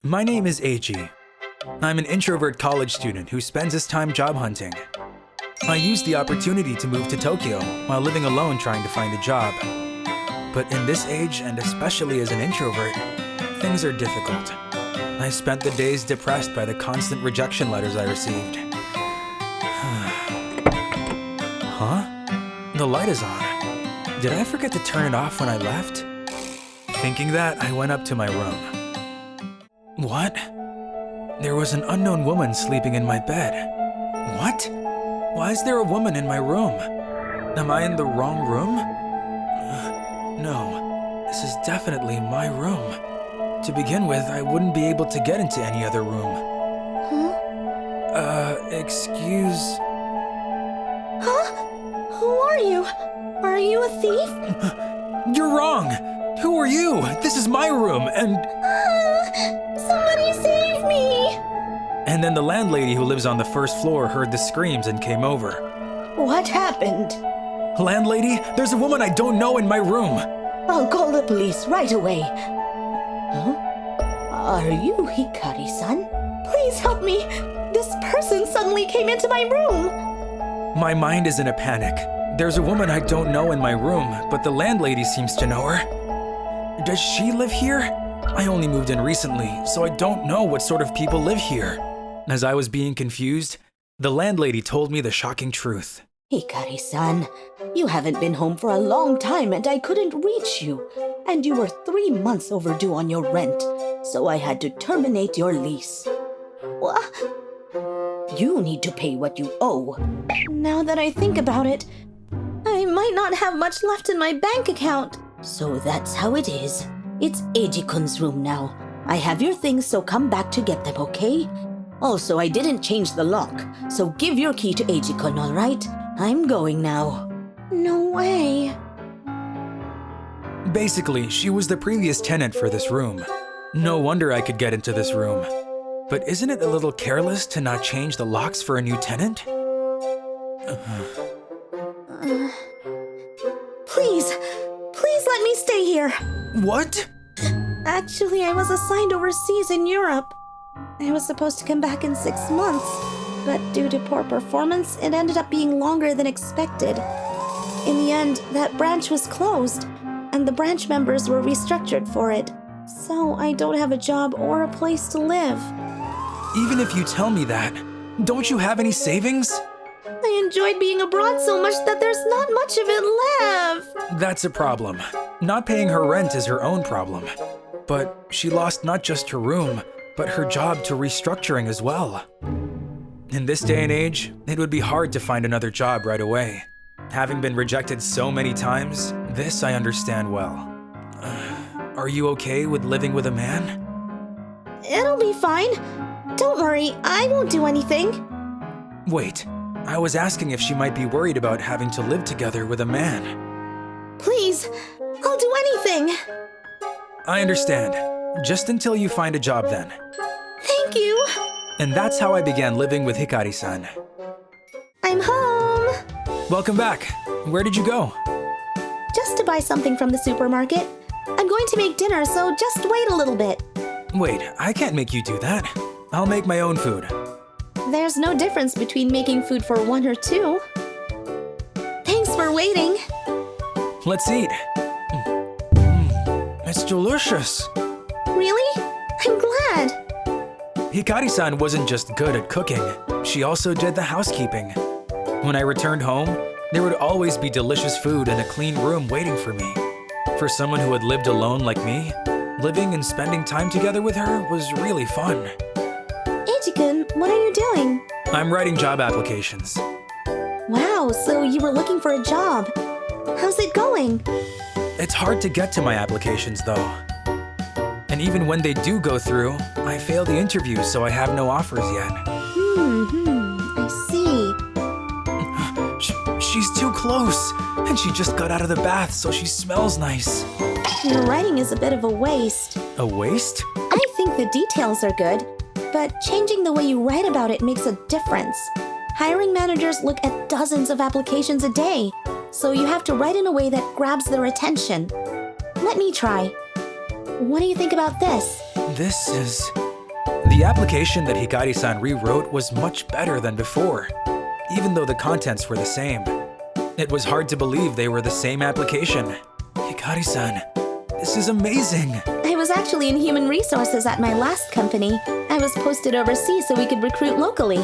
My name is Eiji. I'm an introvert college student who spends his time job hunting. I used the opportunity to move to Tokyo while living alone trying to find a job. But in this age, and especially as an introvert, things are difficult. I spent the days depressed by the constant rejection letters I received. Huh? The light is on. Did I forget to turn it off when I left? Thinking that, I went up to my room. What? There was an unknown woman sleeping in my bed. What? Why is there a woman in my room? Am I in the wrong room? No, this is definitely my room. To begin with, I wouldn't be able to get into any other room. Excuse... Huh? Who are you? Are you a thief? You're wrong! Who are you? This is my room, and... Somebody save me! And then the landlady who lives on the first floor heard the screams and came over. What happened? Landlady, there's a woman I don't know in my room. I'll call the police right away. Huh? Are you Hikari-san? Please help me! This person suddenly came into my room! My mind is in a panic. There's a woman I don't know in my room, but the landlady seems to know her. Does she live here? I only moved in recently, so I don't know what sort of people live here. As I was being confused, the landlady told me the shocking truth. Hikari-san, you haven't been home for a long time and I couldn't reach you. And you were 3 months overdue on your rent, so I had to terminate your lease. What? You need to pay what you owe. Now that I think about it, I might not have much left in my bank account. So that's how it is. It's Eiji-kun's room now. I have your things, so come back to get them, okay? Also, I didn't change the lock, so give your key to Eiji-kun, all right? I'm going now. No way. Basically, she was the previous tenant for this room. No wonder I could get into this room. But isn't it a little careless to not change the locks for a new tenant? Please let me stay here. What? Actually, I was assigned overseas in Europe. I was supposed to come back in 6 months, but due to poor performance, it ended up being longer than expected. In the end, that branch was closed, and the branch members were restructured for it. So I don't have a job or a place to live. Even if you tell me that, don't you have any savings? I enjoyed being abroad so much that there's not much of it left. That's a problem. Not paying her rent is her own problem. But she lost not just her room, but her job to restructuring as well. In this day and age, it would be hard to find another job right away. Having been rejected so many times, this I understand well. Are you okay with living with a man? It'll be fine. Don't worry, I won't do anything. Wait, I was asking if she might be worried about having to live together with a man. Please, I'll do anything. I understand. Just until you find a job then. Thank you. And that's how I began living with Hikari-san. I'm home. Welcome back. Where did you go? Just to buy something from the supermarket. I'm going to make dinner, so just wait a little bit. Wait, I can't make you do that. I'll make my own food. There's no difference between making food for 1 or 2. Thanks for waiting. Let's eat. It's delicious. Really? I'm glad. Hikari-san wasn't just good at cooking, she also did the housekeeping. When I returned home, there would always be delicious food and a clean room waiting for me. For someone who had lived alone like me, living and spending time together with her was really fun. Eiji-kun, what are you doing? I'm writing job applications. Wow, so you were looking for a job. How's it going? It's hard to get to my applications though. And even when they do go through, I fail the interviews, so I have no offers yet. I see. She's too close, and she just got out of the bath, so she smells nice. Your writing is a bit of a waste. A waste? I think the details are good, but changing the way you write about it makes a difference. Hiring managers look at dozens of applications a day, so you have to write in a way that grabs their attention. Let me try. What do you think about this? This is The application that Hikari-san rewrote was much better than before, even though the contents were the same. It was hard to believe they were the same application. Hikari-san, this is amazing! I was actually in human resources at my last company. I was posted overseas so we could recruit locally.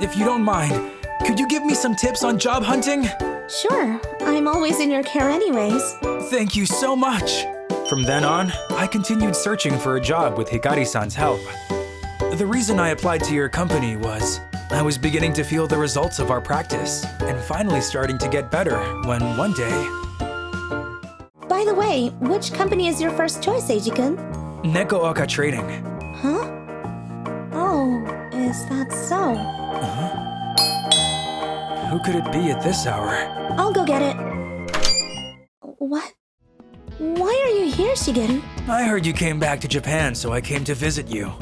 If you don't mind, could you give me some tips on job hunting? Sure, I'm always in your care anyways. Thank you so much! From then on, I continued searching for a job with Hikari-san's help. The reason I applied to your company was I was beginning to feel the results of our practice and finally starting to get better when one day… By the way, which company is your first choice, Eiji-kun? Neko-Oka Trading. Huh? Oh, is that so? Who could it be at this hour? I'll go get it. What? Why are you here, Shigeru? I heard you came back to Japan, so I came to visit you.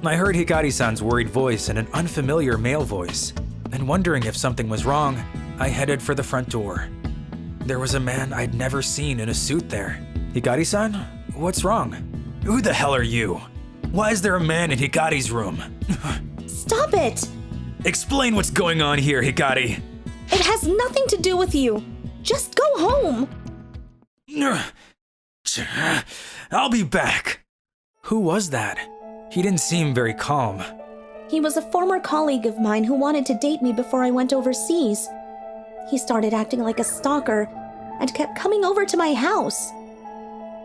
I heard Hikari-san's worried voice and an unfamiliar male voice, and wondering if something was wrong, I headed for the front door. There was a man I'd never seen in a suit there. Hikari-san? What's wrong? Who the hell are you? Why is there a man in Hikari's room? Stop it! Explain what's going on here, Hikari. It has nothing to do with you. Just go home. I'll be back. Who was that? He didn't seem very calm. He was a former colleague of mine who wanted to date me before I went overseas. He started acting like a stalker and kept coming over to my house.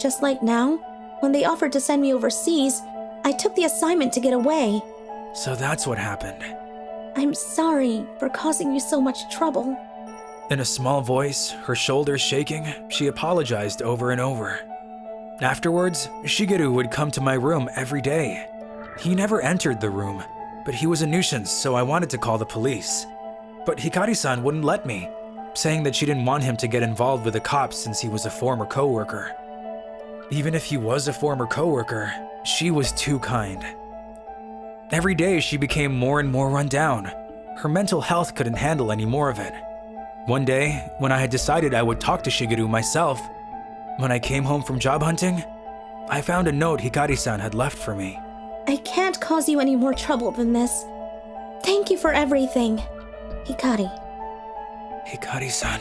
Just like now, when they offered to send me overseas, I took the assignment to get away. So that's what happened. I'm sorry for causing you so much trouble. In a small voice, her shoulders shaking, she apologized over and over. Afterwards, Shigeru would come to my room every day. He never entered the room, but he was a nuisance, so I wanted to call the police. But Hikari-san wouldn't let me, saying that she didn't want him to get involved with the cops since he was a former coworker. Even if he was a former coworker, she was too kind. Every day she became more and more run down. Her mental health couldn't handle any more of it. One day, when I had decided I would talk to Shigeru myself, when I came home from job hunting, I found a note Hikari-san had left for me. I can't cause you any more trouble than this. Thank you for everything, Hikari. Hikari-san.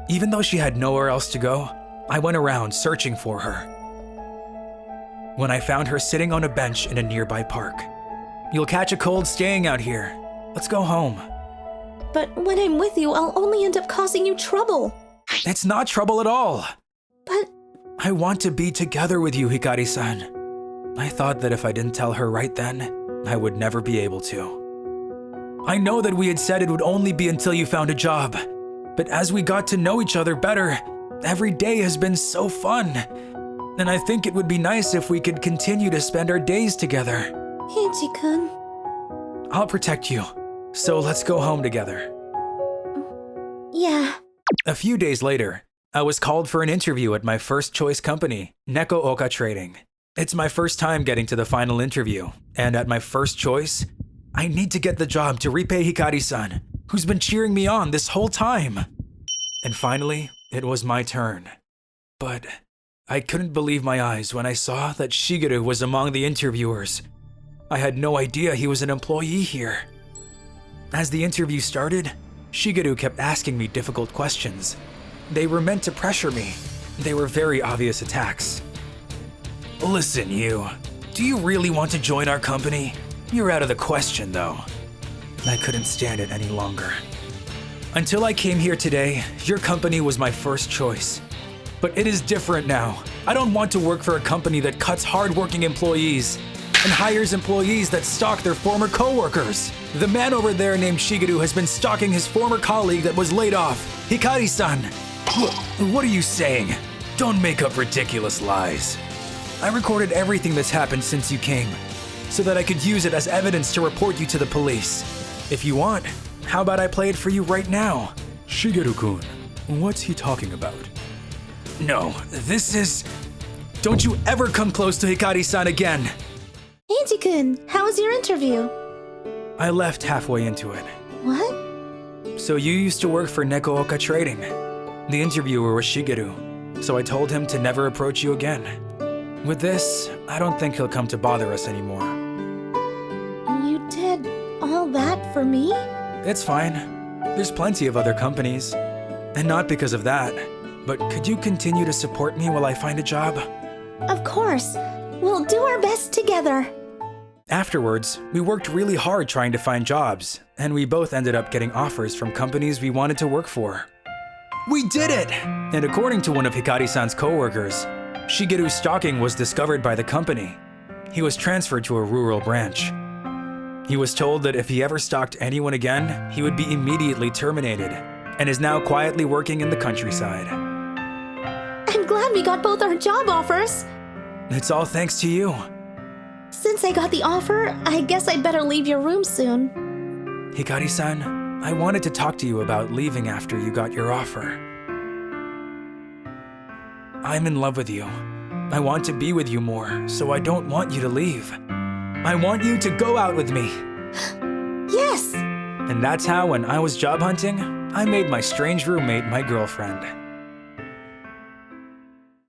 Even though she had nowhere else to go, I went around searching for her. When I found her sitting on a bench in a nearby park. You'll catch a cold staying out here. Let's go home. But when I'm with you, I'll only end up causing you trouble. It's not trouble at all. But… I want to be together with you, Hikari-san. I thought that if I didn't tell her right then, I would never be able to. I know that we had said it would only be until you found a job, but as we got to know each other better, every day has been so fun. And I think it would be nice if we could continue to spend our days together. Eiji-kun. I'll protect you, so let's go home together. Yeah. A few days later, I was called for an interview at my first choice company, Neko-Oka Trading. It's my first time getting to the final interview, and at my first choice, I need to get the job to repay Hikari-san, who's been cheering me on this whole time. And finally, it was my turn. But I couldn't believe my eyes when I saw that Shigeru was among the interviewers. I had no idea he was an employee here. As the interview started, Shigeru kept asking me difficult questions. They were meant to pressure me. They were very obvious attacks. Listen, you. Do you really want to join our company? You're out of the question, though. I couldn't stand it any longer. Until I came here today, your company was my first choice. But it is different now. I don't want to work for a company that cuts hard-working employees and hires employees that stalk their former coworkers. The man over there named Shigeru has been stalking his former colleague that was laid off, Hikari-san. What are you saying? Don't make up ridiculous lies. I recorded everything that's happened since you came, so that I could use it as evidence to report you to the police. If you want, how about I play it for you right now? Shigeru-kun, what's he talking about? No, this is… Don't you ever come close to Hikari-san again! Eiji-kun, how was your interview? I left halfway into it. What? So you used to work for Neko-Oka Trading. The interviewer was Shigeru, so I told him to never approach you again. With this, I don't think he'll come to bother us anymore. You did all that for me? It's fine. There's plenty of other companies. And not because of that. But could you continue to support me while I find a job? Of course. We'll do our best together. Afterwards, we worked really hard trying to find jobs, and we both ended up getting offers from companies we wanted to work for. We did it! And according to one of Hikari-san's coworkers, Shigeru's stalking was discovered by the company. He was transferred to a rural branch. He was told that if he ever stalked anyone again, he would be immediately terminated, and is now quietly working in the countryside. I'm glad we got both our job offers. It's all thanks to you. Since I got the offer, I guess I'd better leave your room soon. Hikari-san, I wanted to talk to you about leaving after you got your offer. I'm in love with you. I want to be with you more, so I don't want you to leave. I want you to go out with me. Yes! And that's how, when I was job hunting, I made my strange roommate my girlfriend.